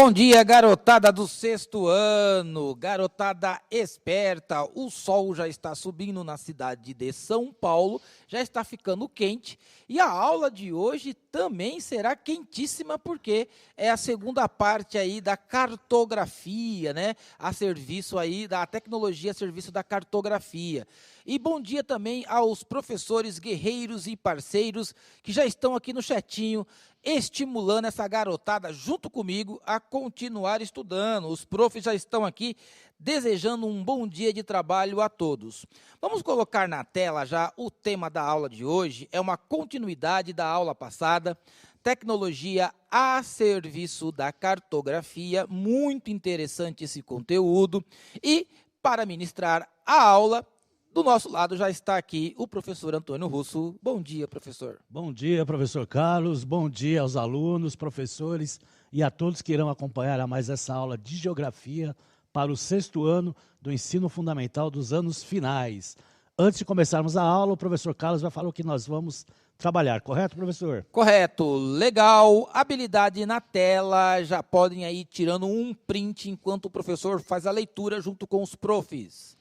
Bom dia, garotada do sexto ano, garotada esperta. O sol já está subindo na cidade de São Paulo, já está ficando quente. E a aula de hoje também será quentíssima, porque é a segunda parte aí da cartografia, né? A serviço aí da tecnologia, a serviço da cartografia. E bom dia também aos professores guerreiros e parceiros que já estão aqui no chatinho, estimulando essa garotada junto comigo a continuar estudando. Os profs já estão aqui desejando um bom dia de trabalho a todos. Vamos colocar na tela já o tema da aula de hoje, é uma continuidade da aula passada, tecnologia a serviço da cartografia, muito interessante esse conteúdo. E para ministrar a aula, do nosso lado já está aqui o professor Antônio Russo. Bom dia, professor. Bom dia, professor Carlos. Bom dia aos alunos, professores e a todos que irão acompanhar a mais essa aula de Geografia para o sexto ano do ensino fundamental dos anos finais. Antes de começarmos a aula, o professor Carlos vai falar o que nós vamos trabalhar. Correto, professor? Correto. Legal. Habilidade na tela. Já podem aí ir tirando um print enquanto o professor faz a leitura junto com os profs.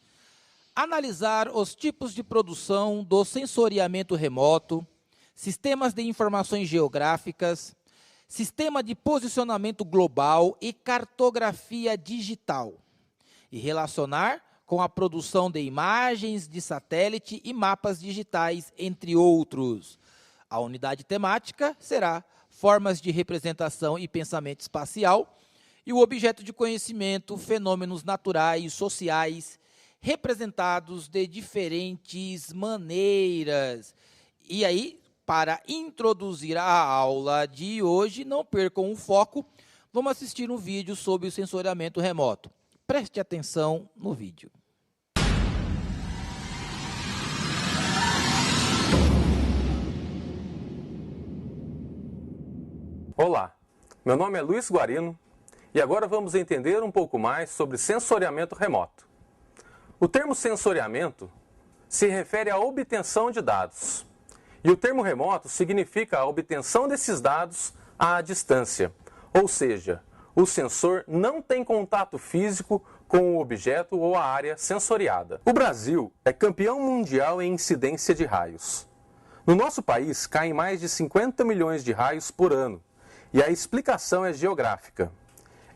Analisar os tipos de produção do sensoriamento remoto, sistemas de informações geográficas, sistema de posicionamento global e cartografia digital. E relacionar com a produção de imagens de satélite e mapas digitais, entre outros. A unidade temática será formas de representação e pensamento espacial e o objeto de conhecimento, fenômenos naturais, sociais, representados de diferentes maneiras. E aí, para introduzir a aula de hoje, não percam o foco, vamos assistir um vídeo sobre o sensoriamento remoto. Preste atenção no vídeo. Olá, meu nome é Luiz Guarino e agora vamos entender um pouco mais sobre sensoriamento remoto. O termo sensoriamento se refere à obtenção de dados, e o termo remoto significa a obtenção desses dados à distância, ou seja, o sensor não tem contato físico com o objeto ou a área sensoriada. O Brasil é campeão mundial em incidência de raios. No nosso país, caem mais de 50 milhões de raios por ano, e a explicação é geográfica.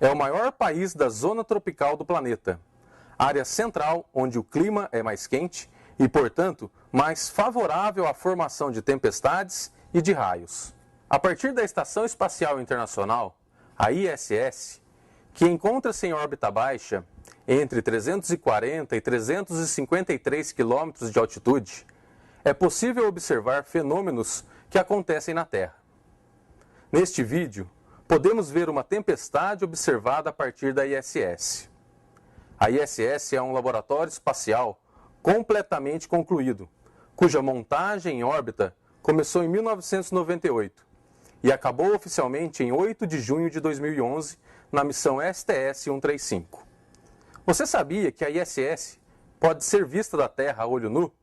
É o maior país da zona tropical do planeta. Área central, onde o clima é mais quente e, portanto, mais favorável à formação de tempestades e de raios. A partir da Estação Espacial Internacional, a ISS, que encontra-se em órbita baixa, entre 340 e 353 quilômetros de altitude, é possível observar fenômenos que acontecem na Terra. Neste vídeo, podemos ver uma tempestade observada a partir da ISS. A ISS é um laboratório espacial completamente concluído, cuja montagem em órbita começou em 1998 e acabou oficialmente em 8 de junho de 2011 na missão STS-135. Você sabia que a ISS pode ser vista da Terra a olho nu?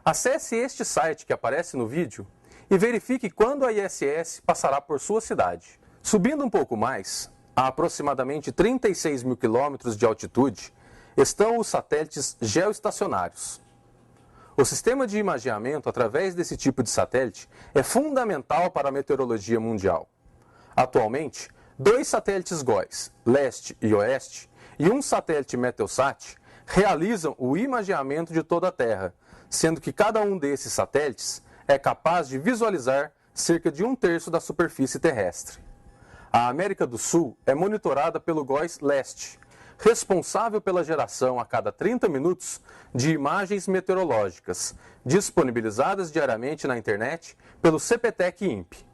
Acesse este site que aparece no vídeo e verifique quando a ISS passará por sua cidade. Subindo um pouco mais, a aproximadamente 36 mil quilômetros de altitude, estão os satélites geoestacionários. O sistema de imageamento através desse tipo de satélite é fundamental para a meteorologia mundial. Atualmente, 2 satélites GOES, leste e oeste, e um satélite Meteosat, realizam o imageamento de toda a Terra, sendo que cada um desses satélites é capaz de visualizar cerca de 1/3 da superfície terrestre. A América do Sul é monitorada pelo GOES Leste, responsável pela geração a cada 30 minutos de imagens meteorológicas, disponibilizadas diariamente na internet pelo CPTEC-INPE.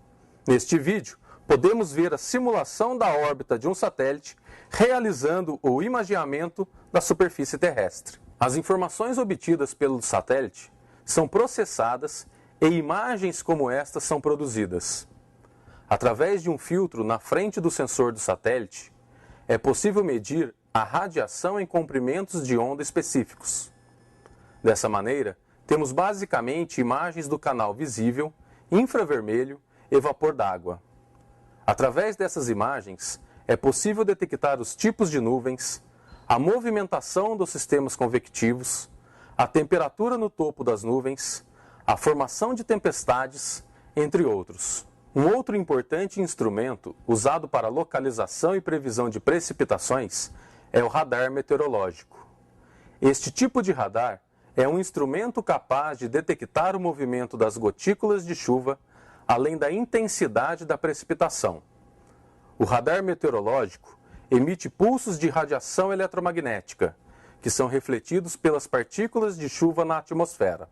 Neste vídeo, podemos ver a simulação da órbita de um satélite realizando o imageamento da superfície terrestre. As informações obtidas pelo satélite são processadas e imagens como esta são produzidas. Através de um filtro na frente do sensor do satélite, é possível medir a radiação em comprimentos de onda específicos. Dessa maneira, temos basicamente imagens do canal visível, infravermelho e vapor d'água. Através dessas imagens, é possível detectar os tipos de nuvens, a movimentação dos sistemas convectivos, a temperatura no topo das nuvens, a formação de tempestades, entre outros. Um outro importante instrumento usado para localização e previsão de precipitações é o radar meteorológico. Este tipo de radar é um instrumento capaz de detectar o movimento das gotículas de chuva, além da intensidade da precipitação. O radar meteorológico emite pulsos de radiação eletromagnética, que são refletidos pelas partículas de chuva na atmosfera.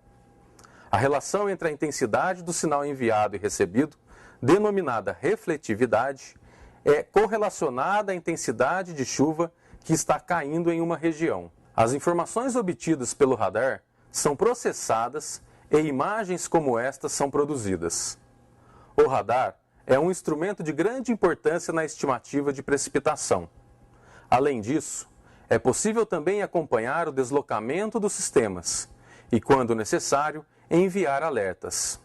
A relação entre a intensidade do sinal enviado e recebido, denominada refletividade, é correlacionada à intensidade de chuva que está caindo em uma região. As informações obtidas pelo radar são processadas e imagens como estas são produzidas. O radar é um instrumento de grande importância na estimativa de precipitação. Além disso, é possível também acompanhar o deslocamento dos sistemas e, quando necessário, enviar alertas.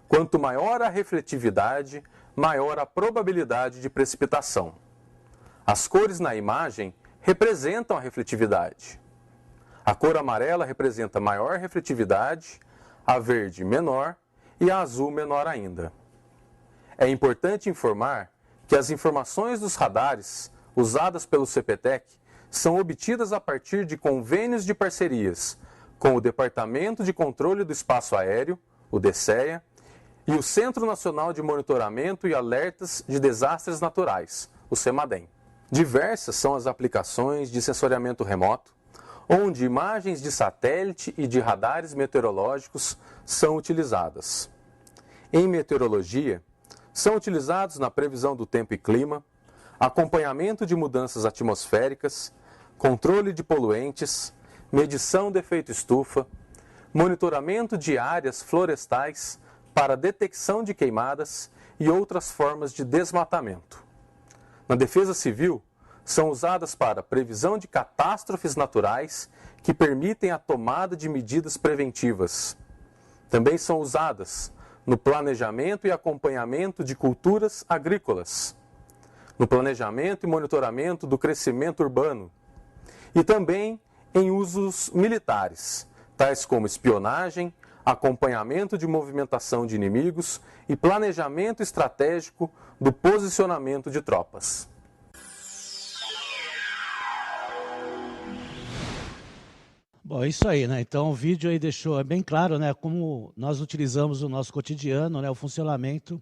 Quanto maior a refletividade, maior a probabilidade de precipitação. As cores na imagem representam a refletividade. A cor amarela representa maior refletividade, a verde menor e a azul menor ainda. É importante informar que as informações dos radares usadas pelo CPTEC são obtidas a partir de convênios de parcerias com o Departamento de Controle do Espaço Aéreo, o DECEA, e o Centro Nacional de Monitoramento e Alertas de Desastres Naturais, o CEMADEM. Diversas são as aplicações de sensoriamento remoto, onde imagens de satélite e de radares meteorológicos são utilizadas. Em meteorologia, são utilizados na previsão do tempo e clima, acompanhamento de mudanças atmosféricas, controle de poluentes, medição do efeito estufa, monitoramento de áreas florestais para detecção de queimadas e outras formas de desmatamento. Na defesa civil, são usadas para previsão de catástrofes naturais que permitem a tomada de medidas preventivas. Também são usadas no planejamento e acompanhamento de culturas agrícolas, no planejamento e monitoramento do crescimento urbano, e também em usos militares, tais como espionagem, acompanhamento de movimentação de inimigos e planejamento estratégico do posicionamento de tropas. Bom, é isso aí, né? Então o vídeo aí deixou bem claro, né, como nós utilizamos no nosso cotidiano, né, o funcionamento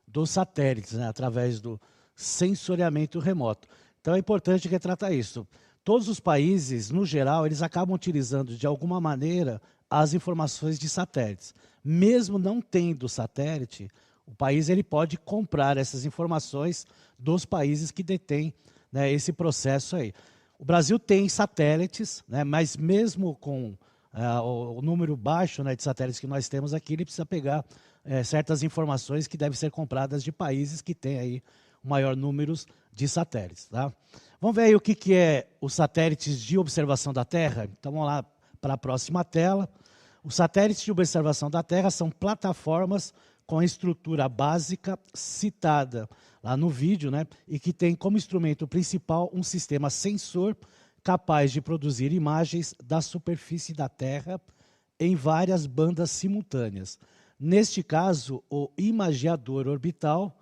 dos satélites, né, através do sensoriamento remoto. Então é importante retratar isso. Todos os países, no geral, eles acabam utilizando de alguma maneira as informações de satélites. Mesmo não tendo satélite, o país ele pode comprar essas informações dos países que detêm, né, esse processo aí. O Brasil tem satélites, né, mas mesmo com o número baixo, né, de satélites que nós temos aqui, ele precisa pegar certas informações que devem ser compradas de países que têm aí o maior número de satélites. Tá? Vamos ver aí o que é os satélites de observação da Terra? Então vamos lá para a próxima tela. Os satélites de observação da Terra são plataformas com a estrutura básica citada lá no vídeo, né, e que tem como instrumento principal um sistema sensor capaz de produzir imagens da superfície da Terra em várias bandas simultâneas. Neste caso, o imageador orbital,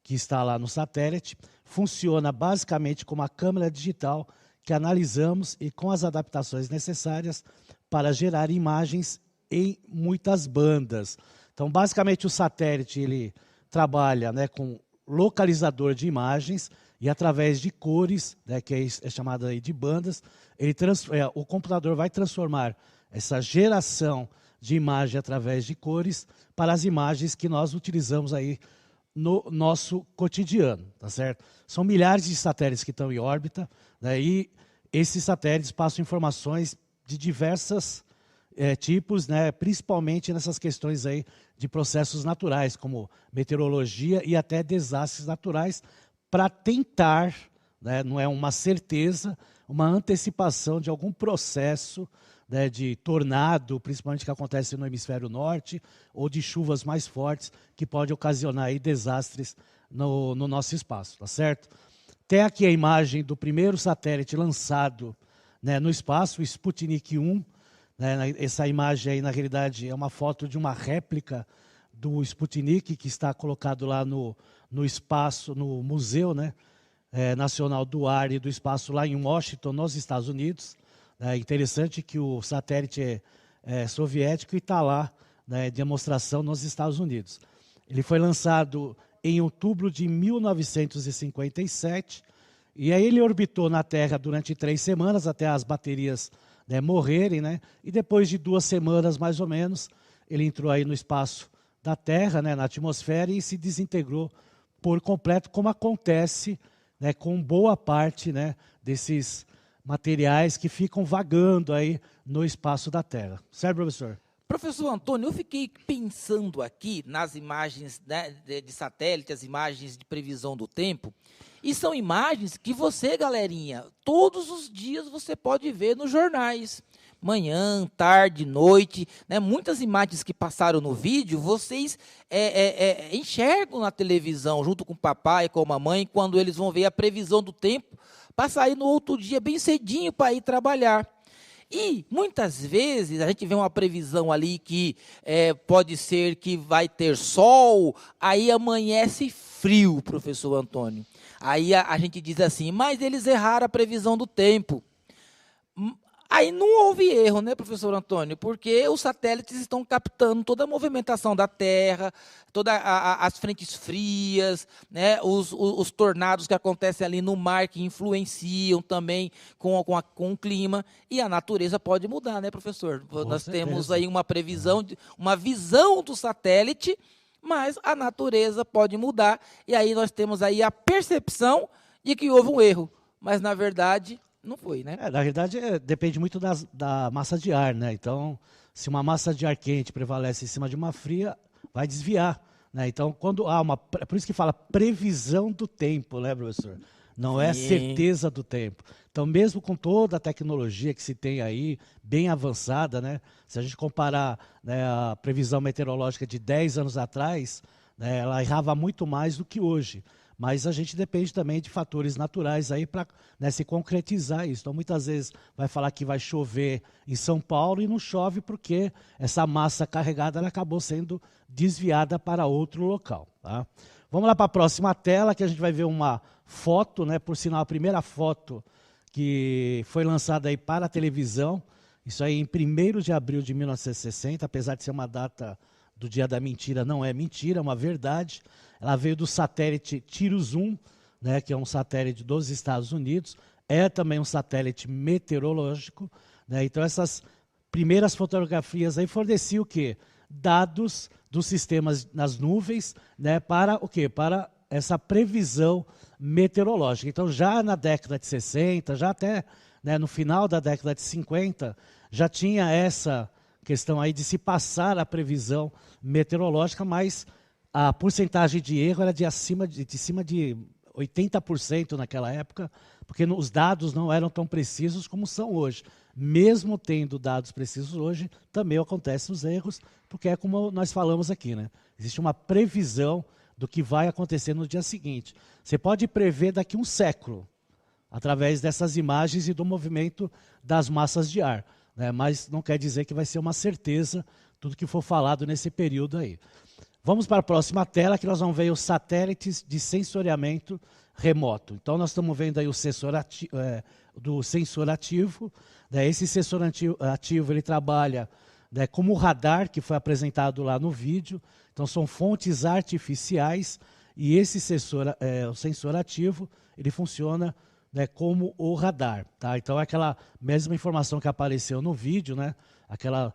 que está lá no satélite, funciona basicamente como a câmera digital que analisamos e com as adaptações necessárias para gerar imagens em muitas bandas. Então, basicamente, o satélite ele trabalha, né, com localizador de imagens e através de cores, né, que é chamado aí de bandas, o computador vai transformar essa geração de imagem através de cores para as imagens que nós utilizamos aí no nosso cotidiano, tá certo? São milhares de satélites que estão em órbita, né, e esses satélites passam informações de diversos tipos, né, principalmente nessas questões aí de processos naturais, como meteorologia e até desastres naturais, para tentar, né, não é uma certeza, uma antecipação de algum processo, né, de tornado, principalmente que acontece no hemisfério norte, ou de chuvas mais fortes, que pode ocasionar aí desastres no nosso espaço, tá certo? Tem aqui a imagem do primeiro satélite lançado, né, no espaço, o Sputnik 1. Né, essa imagem aí, na realidade, é uma foto de uma réplica do Sputnik, que está colocado lá no espaço, no Museu, né, Nacional do Ar e do Espaço, lá em Washington, nos Estados Unidos. É interessante que o satélite é soviético e está lá, né, de demonstração nos Estados Unidos. Ele foi lançado em outubro de 1957, e aí ele orbitou na Terra durante 3 semanas, até as baterias, né, morrerem, né, e depois de 2 semanas, mais ou menos, ele entrou aí no espaço da Terra, né, na atmosfera, e se desintegrou por completo, como acontece, né, com boa parte, né, desses materiais que ficam vagando aí no espaço da Terra. Certo, professor? Professor Antônio, eu fiquei pensando aqui nas imagens, né, de satélite, as imagens de previsão do tempo, e são imagens que você, galerinha, todos os dias você pode ver nos jornais. Manhã, tarde, noite, né? Muitas imagens que passaram no vídeo, vocês enxergam na televisão, junto com o papai e com a mamãe, quando eles vão ver a previsão do tempo, para sair no outro dia bem cedinho para ir trabalhar. E, muitas vezes, a gente vê uma previsão ali que pode ser que vai ter sol, aí amanhece frio, professor Antônio. Aí a gente diz assim, mas eles erraram a previsão do tempo. Aí não houve erro, né, professor Antônio? Porque os satélites estão captando toda a movimentação da Terra, todas as frentes frias, né, os tornados que acontecem ali no mar, que influenciam também com o clima. E a natureza pode mudar, né, professor? Nós temos aí uma previsão, uma visão do satélite, mas a natureza pode mudar. E aí nós temos aí a percepção de que houve um erro. Mas, na verdade, não foi, né? Na verdade, depende muito da massa de ar, né? Então, se uma massa de ar quente prevalece em cima de uma fria, vai desviar, né? Então, quando há por isso que fala previsão do tempo, né, professor? Não é certeza do tempo. Então, mesmo com toda a tecnologia que se tem aí, bem avançada, né? Se a gente comparar, né, a previsão meteorológica de 10 anos atrás, né, ela errava muito mais do que hoje. Mas a gente depende também de fatores naturais aí para, né, se concretizar isso. Então, muitas vezes vai falar que vai chover em São Paulo e não chove porque essa massa carregada ela acabou sendo desviada para outro local. Tá? Vamos lá para a próxima tela, que a gente vai ver uma foto, né, por sinal, a primeira foto que foi lançada aí para a televisão. Isso aí em 1º de abril de 1960, apesar de ser uma data do dia da mentira, não é mentira, é uma verdade. Ela veio do satélite Tirus-1, né, que é um satélite dos Estados Unidos, é também um satélite meteorológico, né, então essas primeiras fotografias aí forneciam o quê? Dados dos sistemas nas nuvens, né, para o quê? Para essa previsão meteorológica. Então já na década de 60, já até, né, no final da década de 50, já tinha essa questão aí de se passar a previsão meteorológica, mas a porcentagem de erro era de cima de 80% naquela época, porque os dados não eram tão precisos como são hoje. Mesmo tendo dados precisos hoje, também acontecem os erros, porque é como nós falamos aqui, né? Existe uma previsão do que vai acontecer no dia seguinte. Você pode prever daqui um século, através dessas imagens e do movimento das massas de ar, né? Mas não quer dizer que vai ser uma certeza tudo que for falado nesse período aí. Vamos para a próxima tela, que nós vamos ver os satélites de sensoriamento remoto. Então, nós estamos vendo aí o sensor ativo. Né? Esse sensor ativo ele trabalha, né, como o radar, que foi apresentado lá no vídeo. Então, são fontes artificiais. E esse sensor, o sensor ativo, ele funciona, né, como o radar. Tá? Então, é aquela mesma informação que apareceu no vídeo, né? Aquela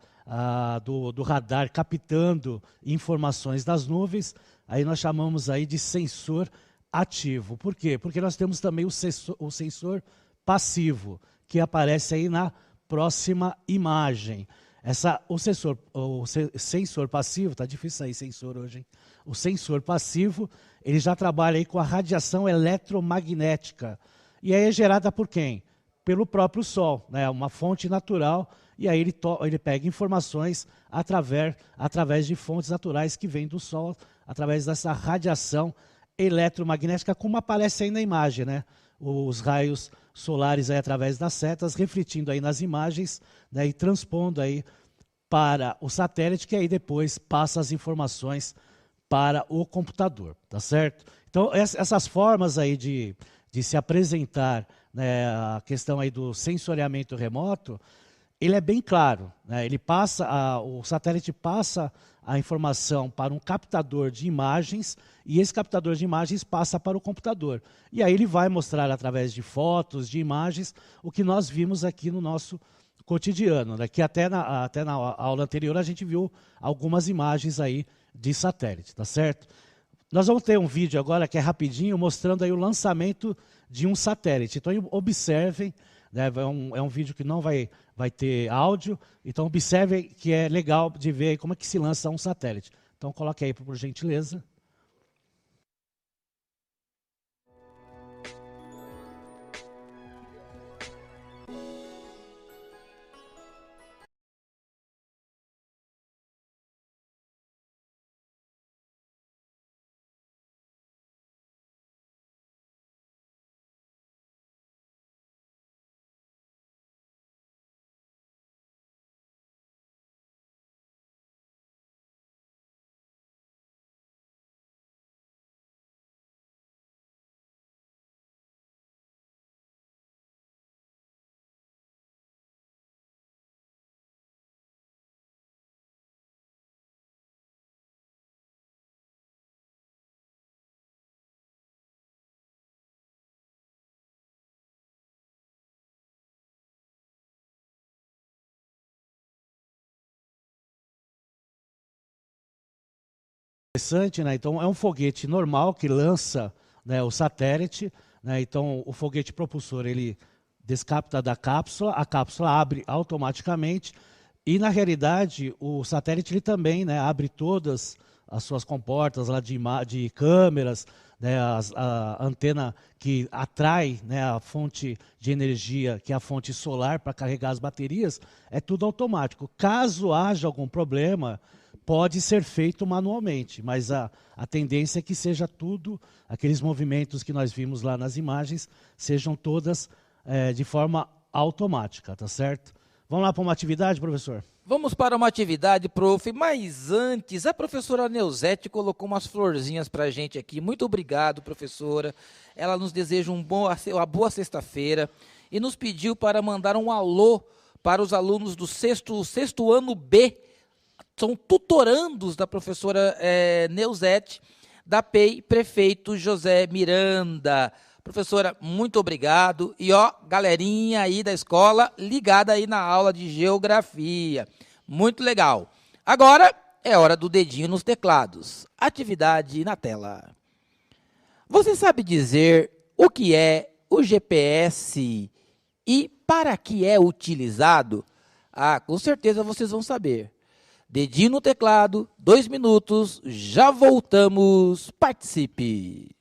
do radar captando informações das nuvens, aí nós chamamos aí de sensor ativo. Por quê? Porque nós temos também o sensor passivo, que aparece aí na próxima imagem. O sensor passivo, está difícil aí sensor hoje, hein? O sensor passivo, ele já trabalha aí com a radiação eletromagnética. E aí é gerada por quem? Pelo próprio Sol, né? Uma fonte natural. E aí ele pega informações através de fontes naturais que vêm do Sol, através dessa radiação eletromagnética, como aparece aí na imagem, né? os raios solares aí através das setas, refletindo aí nas imagens, né, e transpondo aí para o satélite, que aí depois passa as informações para o computador, tá certo? Então, essas formas aí de se apresentar, né, a questão aí do sensoriamento remoto, ele é bem claro, né? Ele passa, o satélite passa a informação para um captador de imagens e esse captador de imagens passa para o computador. E aí ele vai mostrar através de fotos, de imagens, o que nós vimos aqui no nosso cotidiano, né? Que até na aula anterior a gente viu algumas imagens aí de satélite, tá certo? Nós vamos ter um vídeo agora que é rapidinho, mostrando aí o lançamento de um satélite. Então observem, né, é um vídeo que não vai ter áudio, então observem que é legal de ver aí como é que se lança um satélite. Então coloque aí, por gentileza. Interessante, né? Então é um foguete normal que lança, né, o satélite, né? Então o foguete propulsor ele descapta da cápsula, a cápsula abre automaticamente e na realidade o satélite ele também, né, abre todas as suas comportas lá de câmeras, né, a antena que atrai, né, a fonte de energia, que é a fonte solar para carregar as baterias, é tudo automático. Caso haja algum problema, pode ser feito manualmente, mas a tendência é que seja tudo, aqueles movimentos que nós vimos lá nas imagens, sejam todas de forma automática, tá certo? Vamos lá para uma atividade, professor? Vamos para uma atividade, prof, mas antes, a professora Neuzete colocou umas florzinhas para a gente aqui. Muito obrigado, professora. Ela nos deseja uma boa sexta-feira e nos pediu para mandar um alô para os alunos do sexto ano B. São tutorandos da professora Neuzete, da PEI Prefeito José Miranda. Professora, muito obrigado. E ó, galerinha aí da escola, ligada aí na aula de geografia. Muito legal. Agora é hora do dedinho nos teclados. Atividade na tela. Você sabe dizer o que é o GPS e para que é utilizado? Ah, com certeza vocês vão saber. Dedinho no teclado, 2 minutos, já voltamos. Participe!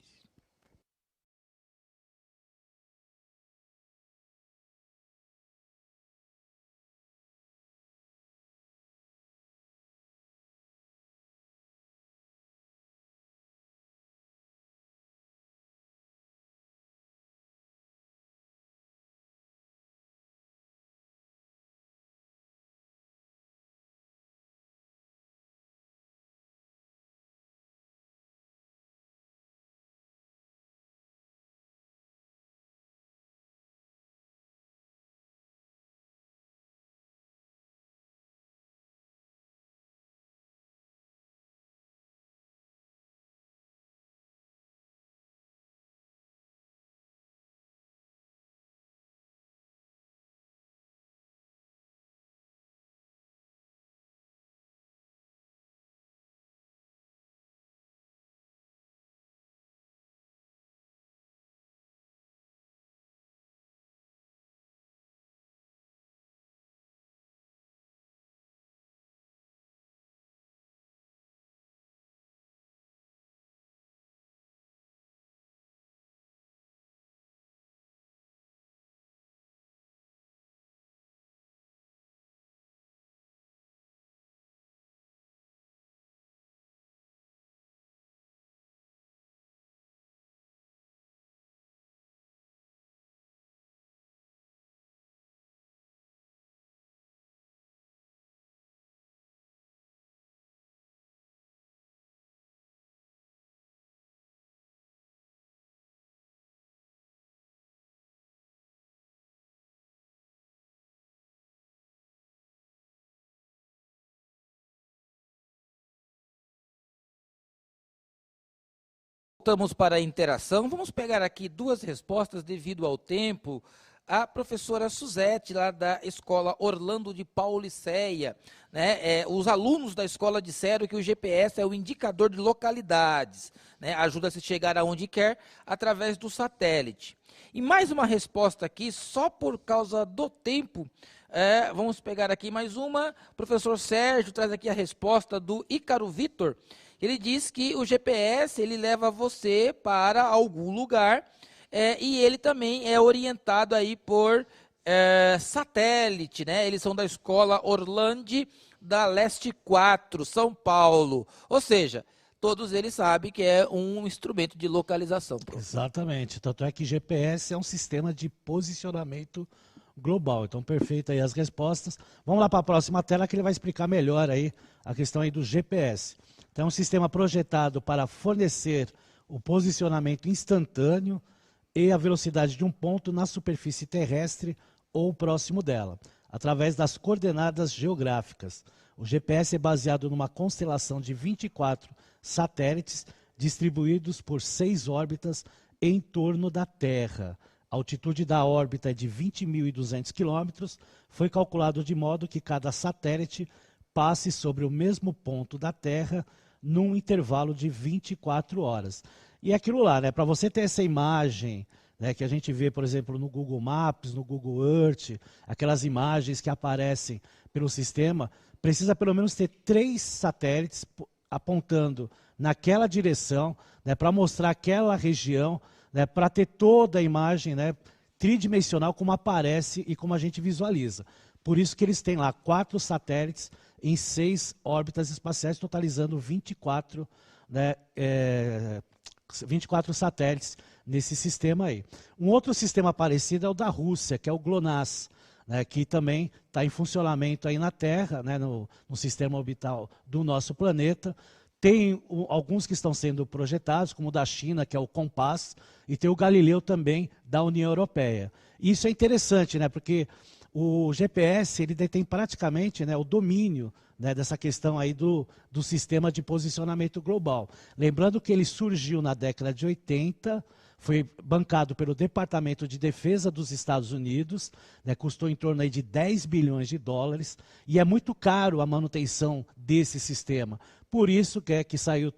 Voltamos para a interação. Vamos pegar aqui duas respostas devido ao tempo. A professora Suzete, lá da Escola Orlando de Pauliceia, né? Os alunos da escola disseram que o GPS é o indicador de localidades, né? Ajuda a se chegar aonde quer através do satélite. E mais uma resposta aqui, só por causa do tempo. Vamos pegar aqui mais uma. O professor Sérgio traz aqui a resposta do Ícaro Vitor. Ele diz que o GPS ele leva você para algum lugar e ele também é orientado aí por satélite, né? Eles são da escola Orlando da Leste 4, São Paulo. Ou seja, todos eles sabem que é um instrumento de localização. Exatamente. Tanto é que GPS é um sistema de posicionamento global. Então, perfeito aí as respostas. Vamos lá para a próxima tela que ele vai explicar melhor aí a questão aí do GPS. Então, é um sistema projetado para fornecer o posicionamento instantâneo e a velocidade de um ponto na superfície terrestre ou próximo dela, através das coordenadas geográficas. O GPS é baseado numa constelação de 24 satélites distribuídos por 6 órbitas em torno da Terra. A altitude da órbita é de 20.200 quilômetros. Foi calculado de modo que cada satélite passe sobre o mesmo ponto da Terra num intervalo de 24 horas. E aquilo lá, né, para você ter essa imagem, né, que a gente vê, por exemplo, no Google Maps, no Google Earth, aquelas imagens que aparecem pelo sistema, precisa pelo menos ter 3 satélites apontando naquela direção, né, para mostrar aquela região, né, para ter toda a imagem, né, tridimensional como aparece e como a gente visualiza. Por isso que eles têm lá 4 satélites em 6 órbitas espaciais, totalizando 24, né, 24 satélites nesse sistema aí. Um outro sistema parecido é o da Rússia, que é o GLONASS, né, que também está em funcionamento aí na Terra, né, no sistema orbital do nosso planeta. Tem alguns que estão sendo projetados, como o da China, que é o COMPASS, e tem o Galileu também, da União Europeia. Isso é interessante, né, porque o GPS ele detém praticamente, né, o domínio, né, dessa questão aí do sistema de posicionamento global. Lembrando que ele surgiu na década de 80, foi bancado pelo Departamento de Defesa dos Estados Unidos, né, custou em torno aí de 10 bilhões de dólares, e é muito caro a manutenção desse sistema. Por isso que saiu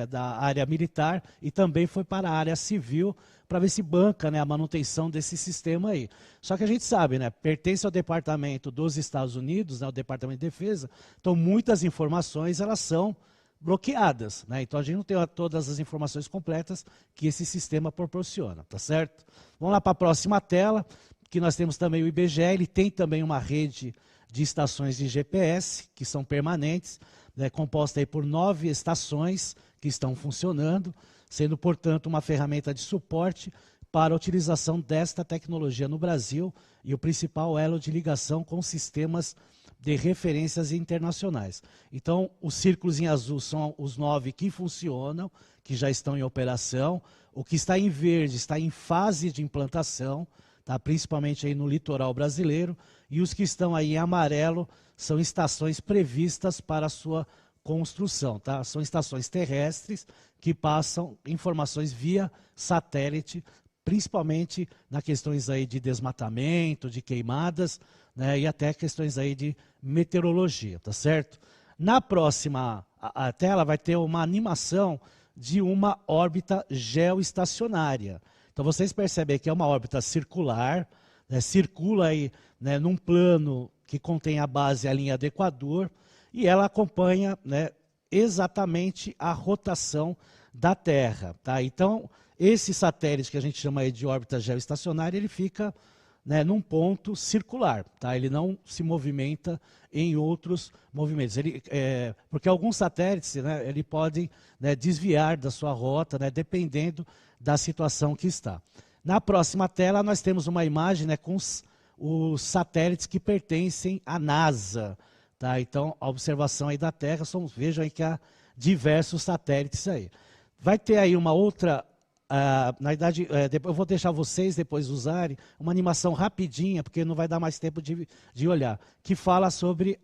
da área militar e também foi para a área civil, para ver se banca, né, a manutenção desse sistema aí. Só que a gente sabe, né, pertence ao Departamento dos Estados Unidos, né, o Departamento de Defesa, então muitas informações elas são bloqueadas, né? Então a gente não tem todas as informações completas que esse sistema proporciona, tá certo? Vamos lá para a próxima tela, que nós temos também o IBGE, ele tem também uma rede de estações de GPS, que são permanentes, né, composta aí por 9 estações que estão funcionando, sendo, portanto, uma ferramenta de suporte para a utilização desta tecnologia no Brasil e o principal elo de ligação com sistemas de referências internacionais. Então, os círculos em azul são os 9 que funcionam, que já estão em operação. O que está em verde está em fase de implantação, tá? Principalmente aí no litoral brasileiro. E os que estão aí em amarelo são estações previstas para a sua construção, tá? São estações terrestres que passam informações via satélite, principalmente nas questões aí de desmatamento, de queimadas, né, e até questões aí de meteorologia, tá certo? Na próxima a tela vai ter uma animação de uma órbita geoestacionária. Então vocês percebem que é uma órbita circular, né, circula aí, né, num plano que contém a base e a linha do Equador, e ela acompanha, né, exatamente a rotação da Terra, tá? Então, esse satélite que a gente chama aí de órbita geoestacionária, ele fica, né, num ponto circular, tá? Ele não se movimenta em outros movimentos. Porque alguns satélites, né, ele podem, né, desviar da sua rota, né, dependendo da situação que está. Na próxima tela, nós temos uma imagem, né, com os satélites que pertencem à NASA. Tá? Então, a observação aí da Terra, vejam aí que há diversos satélites aí. Vai ter aí uma outra, na verdade, eu vou deixar vocês depois usarem uma animação rapidinha, porque não vai dar mais tempo de olhar, que fala sobre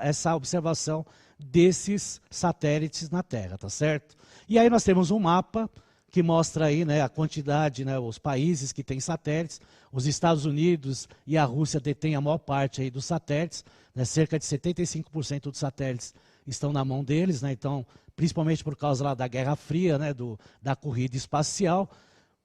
essa observação desses satélites na Terra, tá certo? E aí nós temos um mapa que mostra aí, né, a quantidade, né, os países que têm satélites. Os Estados Unidos e a Rússia detêm a maior parte aí dos satélites, né, cerca de 75% dos satélites estão na mão deles, né, então, principalmente por causa lá da Guerra Fria, né, da corrida espacial.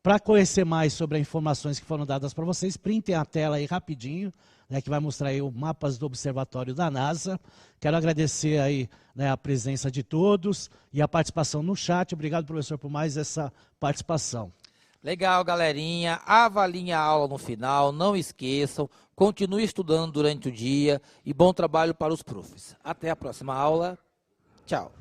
Para conhecer mais sobre as informações que foram dadas para vocês, printem a tela aí rapidinho, né, que vai mostrar aí os mapas do observatório da NASA. Quero agradecer aí, né, a presença de todos e a participação no chat. Obrigado, professor, por mais essa participação. Legal, galerinha. Avaliem a aula no final, não esqueçam. Continue estudando durante o dia e bom trabalho para os profs. Até a próxima aula. Tchau.